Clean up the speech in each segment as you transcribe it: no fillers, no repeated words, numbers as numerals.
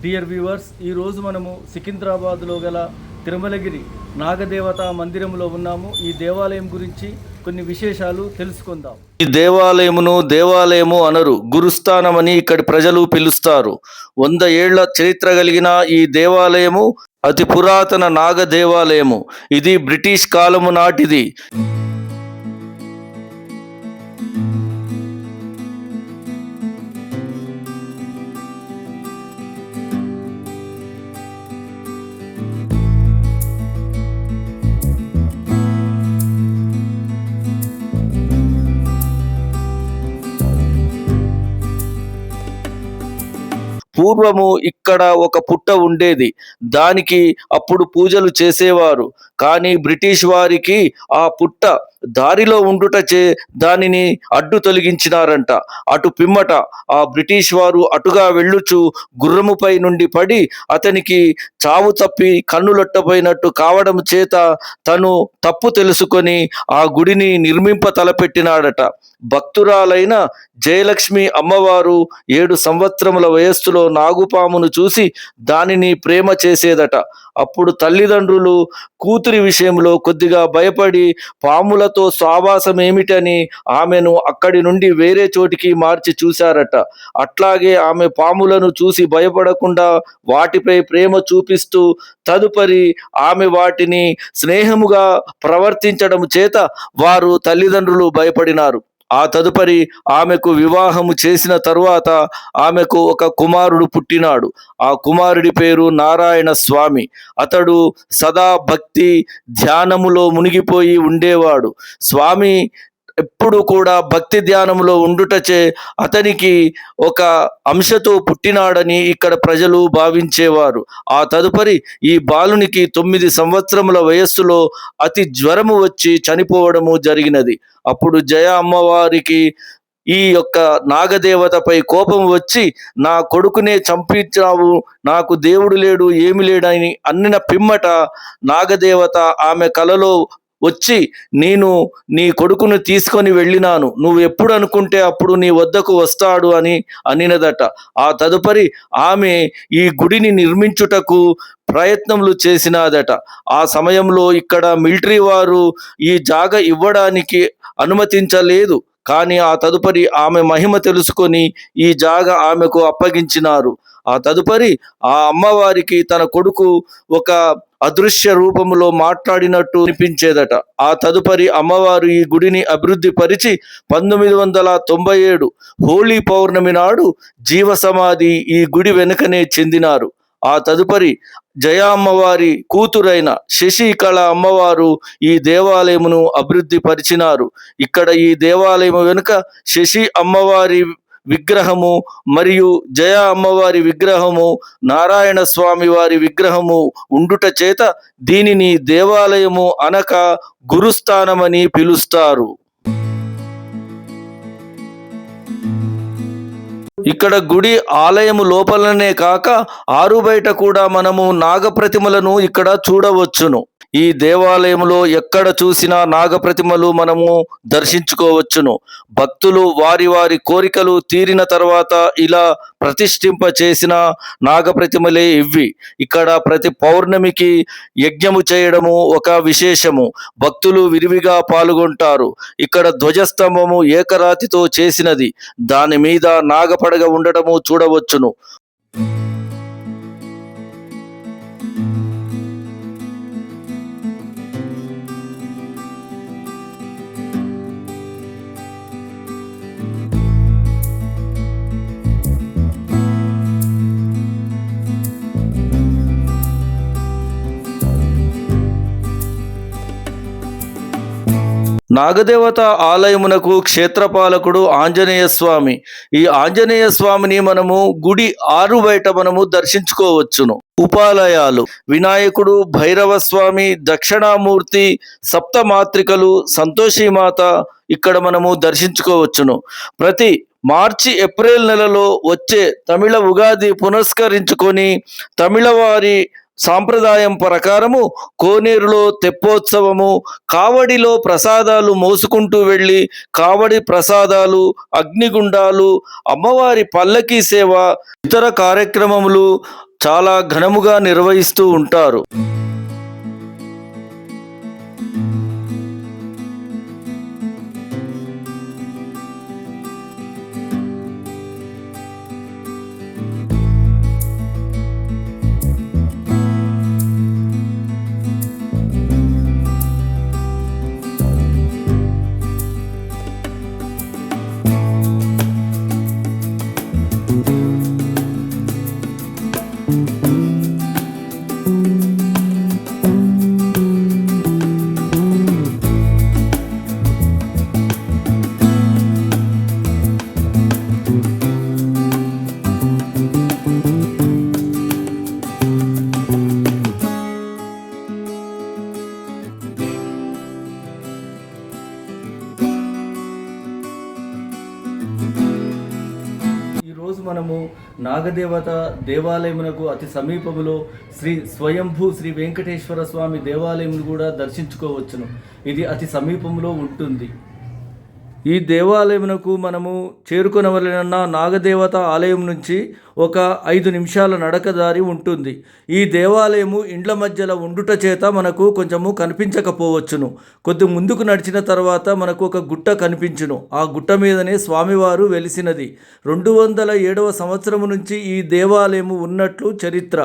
Dear viewers, ఈరోజు మనము సికింద్రాబాద్లో గల తిరుమలగిరి నాగదేవత మందిరంలో ఉన్నాము. ఈ దేవాలయం గురించి కొన్ని విశేషాలు తెలుసుకుందాం. ఈ దేవాలయము అనరు, గురుస్థానమని ఇక్కడి ప్రజలు పిలుస్తారు. 100 ఏళ్ల చరిత్ర కలిగిన ఈ దేవాలయము అతి పురాతన నాగ దేవాలయము. ఇది బ్రిటిష్ కాలము నాటిది. పూర్వము ఇక్కడ ఒక పుట్ట ఉండేది. దానికి అప్పుడు పూజలు చేసేవారు. కానీ బ్రిటిష్ వారికి ఆ పుట్ట దారిలో ఉండుటచే దానిని అడ్డు తొలగించినారంట. అటు పిమ్మట ఆ బ్రిటిష్ వారు అటుగా వెళ్ళుచు గుర్రముపై నుండి పడి అతనికి చావు తప్పి కన్నులొట్టపోయినట్టు కావడం చేత తను తప్పు తెలుసుకొని ఆ గుడిని నిర్మింప తలపెట్టినాడట. భక్తురాలైన జయలక్ష్మి అమ్మవారు 7 సంవత్సరముల వయస్సులో నాగుపామును చూసి దానిని ప్రేమ చేసేదట. అప్పుడు తల్లిదండ్రులు కూతురి విషయంలో కొద్దిగా భయపడి పాములతో సావాసం ఏమిటని ఆమెను అక్కడి నుండి వేరే చోటికి మార్చి చూశారట. అట్లాగే ఆమె పాములను చూసి భయపడకుండా వాటిపై ప్రేమ చూపిస్తూ తదుపరి ఆమె వాటిని స్నేహముగా ప్రవర్తించడం చేత వారు తల్లిదండ్రులు భయపడినారు. ఆ తదుపరి ఆమెకు వివాహము చేసిన తరువాత ఆమెకు ఒక కుమారుడు పుట్టినాడు. ఆ కుమారుడి పేరు నారాయణ స్వామి. అతడు సదా భక్తి ధ్యానములో మునిగిపోయి ఉండేవాడు. స్వామి ఎప్పుడు కూడా భక్తి ధ్యానంలో ఉండుటచే అతనికి ఒక అంశతో పుట్టినాడని ఇక్కడ ప్రజలు భావించేవారు. ఆ తదుపరి ఈ బాలునికి 9 సంవత్సరముల వయస్సులో అతి జ్వరము వచ్చి చనిపోవడము జరిగినది. అప్పుడు జయ అమ్మవారికి ఈ యొక్క నాగదేవతపై కోపం వచ్చి, నా కొడుకునే చంపించావు, నాకు దేవుడు లేడు ఏమి లేడని అన్నిన పిమ్మట నాగదేవత ఆమె కలలో వచ్చి, నేను నీ కొడుకును తీసుకొని వెళ్ళినాను, నువ్వు ఎప్పుడు అనుకుంటే అప్పుడు నీ వద్దకు వస్తాడు అని అనినదట. ఆ తదుపరి ఆమె ఈ గుడిని నిర్మించుటకు ప్రయత్నములు చేసినాదట. ఆ సమయంలో ఇక్కడ మిలిటరీ వారు ఈ జాగ ఇవ్వడానికి అనుమతించలేదు. కానీ ఆ తదుపరి ఆమె మహిమ తెలుసుకొని ఈ జాగ ఆమెకు అప్పగించినారు. ఆ తదుపరి ఆ అమ్మవారికి తన కొడుకు ఒక అదృశ్య రూపములో మాట్లాడినట్టు అనిపించేదట. ఆ తదుపరి అమ్మవారు ఈ గుడిని అభివృద్ధి పరిచి 1997 హోలీ పౌర్ణమి నాడు జీవ సమాధి ఈ గుడి వెనుకనే చెందినారు. ఆ తదుపరి జయ అమ్మవారి కూతురైన శశికళ అమ్మవారు ఈ దేవాలయమును అభివృద్ధి పరిచినారు. ఇక్కడ ఈ దేవాలయం వెనుక శశి అమ్మవారి విగ్రహము మరియు జయ అమ్మవారి విగ్రహము, నారాయణ స్వామి వారి విగ్రహము ఉండుట చేత దీనిని దేవాలయము అనక గురుస్థానమని పిలుస్తారు. ఇక్కడ గుడి ఆలయము లోపలనే కాక ఆరు బయట కూడా మనము నాగప్రతిమలను ఇక్కడ చూడవచ్చును. ఈ దేవాలయంలో ఎక్కడ చూసినా నాగప్రతిమలు మనము దర్శించుకోవచ్చును. భక్తులు వారి వారి కోరికలు తీరిన తర్వాత ఇలా ప్రతిష్ఠింప చేసిన నాగప్రతిమలే ఇవి. ఇక్కడ ప్రతి పౌర్ణమికి యజ్ఞము చేయడము ఒక విశేషము. భక్తులు విరివిగా పాల్గొంటారు. ఇక్కడ ధ్వజస్తంభము ఏకరాతితో చేసినది. దాని మీద నాగపడగ ఉండటము చూడవచ్చును. నాగదేవత ఆలయమునకు క్షేత్రపాలకుడు ఆంజనేయ స్వామి. ఈ ఆంజనేయ స్వామిని మనము గుడి ఆరు బయట మనము దర్శించుకోవచ్చును. ఉపాలయాలు: వినాయకుడు, భైరవ స్వామి, దక్షిణామూర్తి, సప్తమాత్రికలు, సంతోషిమాత ఇక్కడ మనము దర్శించుకోవచ్చును. ప్రతి మార్చి ఏప్రిల్ నెలలో వచ్చే తమిళ ఉగాది పునస్కరించుకొని తమిళవారి సాంప్రదాయం ప్రకారము కోనేరులో తెప్పోత్సవము, కావడిలో ప్రసాదాలు మోసుకుంటూ వెళ్ళి కావడి ప్రసాదాలు, అగ్నిగుండాలు, అమ్మవారి పల్లకీ సేవ, ఇతర కార్యక్రమములు చాలా ఘనముగా నిర్వహిస్తూ ఉంటారు. ఈరోజు మనము నాగదేవత దేవాలయమునకు అతి సమీపములో శ్రీ స్వయంభూ శ్రీ వెంకటేశ్వర స్వామి దేవాలయమును కూడా దర్శించుకోవచ్చును. ఇది అతి సమీపంలో ఉంటుంది. ఈ దేవాలయమునకు మనము చేరుకొనవలెనన్న నాగదేవత ఆలయం నుంచి ఒక 5 నిమిషాల నడక దారి ఉంటుంది. ఈ దేవాలయము ఇండ్ల మధ్యలో ఉండుట చేత మనకు కొంచెము కనిపించకపోవచ్చును. కొద్ది ముందుకు నడిచిన తర్వాత మనకు ఒక గుట్ట కనిపించును. ఆ గుట్ట మీదనే స్వామివారు వెలిసినది. 207వ సంవత్సరము నుంచి ఈ దేవాలయము ఉన్నట్లు చరిత్ర.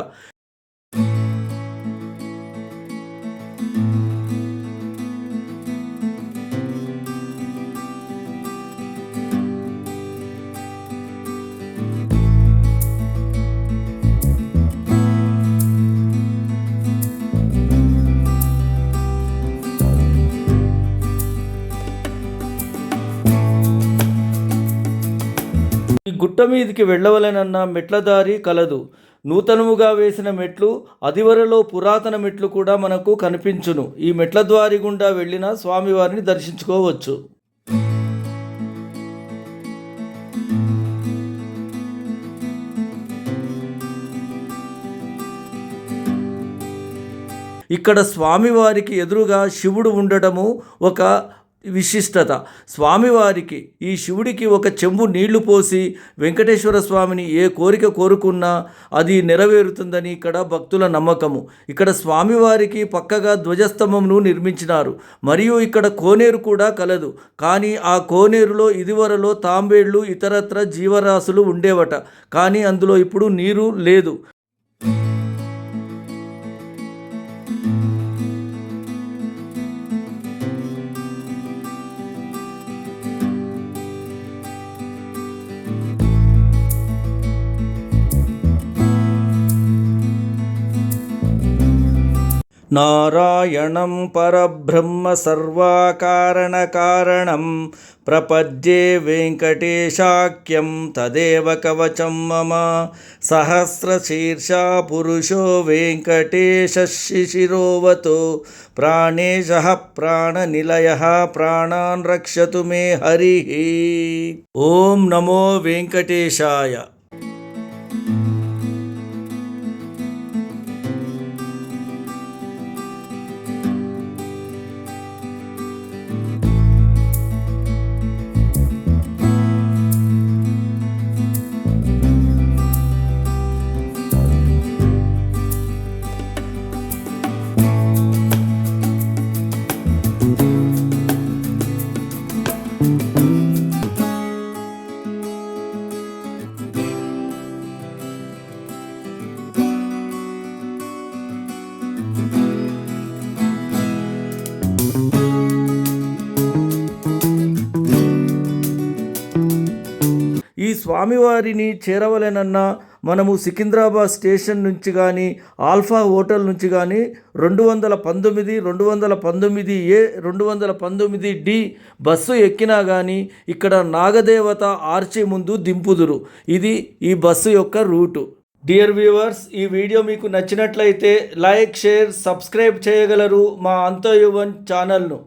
ఈ గుట్ట మీదికి వెళ్ళవలెనన్న మెట్ల దారి కలదు. నూతనముగా వేసిన మెట్లు, అదివరలో పురాతన మెట్లు కూడా మనకు కనిపించును. ఈ మెట్ల ద్వారి గుండా వెళ్ళిన స్వామివారిని దర్శించుకోవచ్చు. ఇక్కడ స్వామివారికి ఎదురుగా శివుడు ఉండటము ఒక విశిష్టత. స్వామివారికి ఈ శివుడికి ఒక చెంబు నీళ్లు పోసి వెంకటేశ్వర స్వామిని ఏ కోరిక కోరుకున్నా అది నెరవేరుతుందని ఇక్కడ భక్తుల నమ్మకము. ఇక్కడ స్వామివారికి పక్కగా ధ్వజస్తంభమును నిర్మించినారు. మరియు ఇక్కడ కోనేరు కూడా కలదు. కానీ ఆ కోనేరులో ఇదివరలో తాంబేళ్లు ఇతరత్ర జీవరాశులు ఉండేవట. కానీ అందులో ఇప్పుడు నీరు లేదు. నారాయణం పరబ్రహ్మ సర్వకారణకారణం ప్రపద్యే వెంకటేశాఖ్యం తదేవ కవచం మమ సహస్రశీర్షా పురుషో వెంకటేశ శిశిరోవతో ప్రాణేశః ప్రాణనిలయః ప్రాణాన్ రక్షతు మే హరిః. ఓం నమో వెంకటేశాయ. ఈ స్వామివారిని చేరవలెనన్న మనము సికింద్రాబాద్ స్టేషన్ నుంచి కానీ ఆల్ఫా హోటల్ నుంచి కానీ 219, 219A, 219D బస్సు ఎక్కినా కానీ ఇక్కడ నాగదేవత ఆర్చి ముందు దింపుదురు. ఇది ఈ బస్సు యొక్క రూటు. డియర్ వ్యూవర్స్, ఈ వీడియో మీకు నచ్చినట్లయితే లైక్, షేర్, సబ్స్క్రైబ్ చేయగలరు మా అంతయువన్ ఛానల్ను.